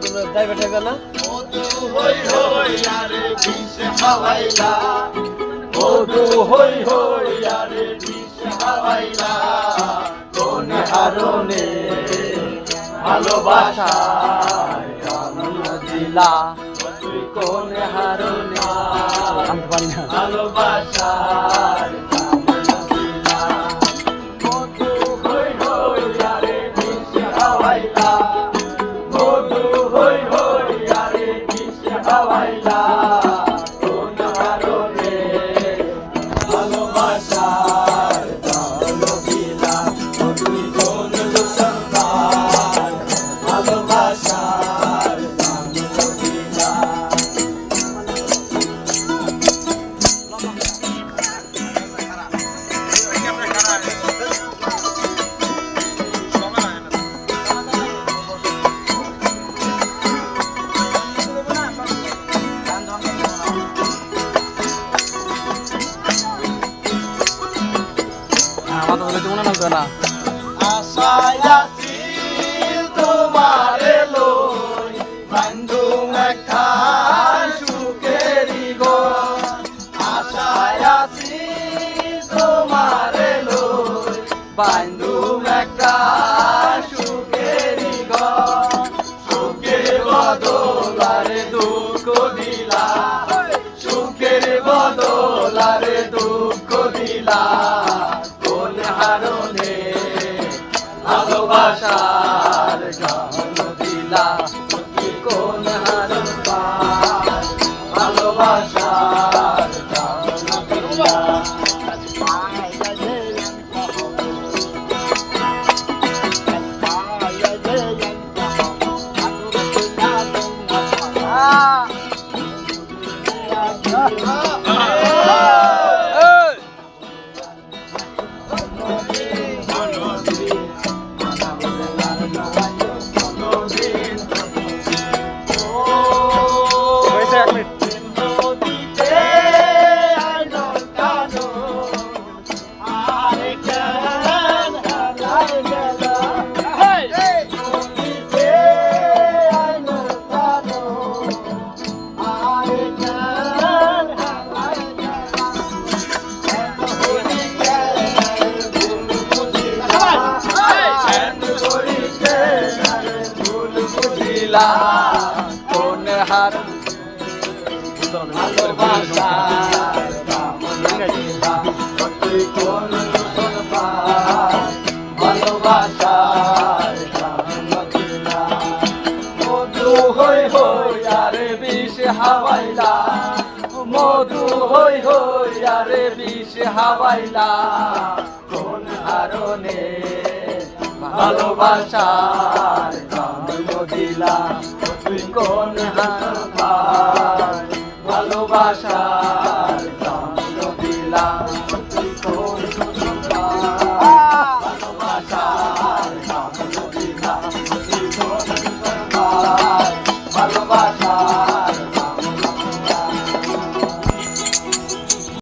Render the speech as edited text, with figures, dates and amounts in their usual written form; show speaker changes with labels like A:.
A: তোমরা যাইবে ঠেকবে না
B: মধু হই হই আরে বিষ খাওয়াইলা মধু হই হই আরে বিষ খাওয়াইলা কোন হারনে ভালোবাসায় আনন্দ দিলা তুই কোন হারনে ভালোবাসায় আশায় আছিল তোমারে লই বন্ধু একখান সুখেরি ঘর আশায় আছিল তোমারে লই বন্ধু একখান সুখেরি ঘর সুখের বদলারে দুঃখ দিলা সুখের বদলারে দুঃখ দিলা কোন হারনে ভালোবাসার গান দিলা কোন হারন ভালোবাসার গান দিলা কোন হার ভালোবাসার কোন ভালোবাসার মধু হই হই আরে বিষ হাওয়াইলা মধু হই হই আরে বিষ হাওয়াইলা কোন হারনে ভালোবাসার গান দিলা তুই কোন হার ভালোবাসা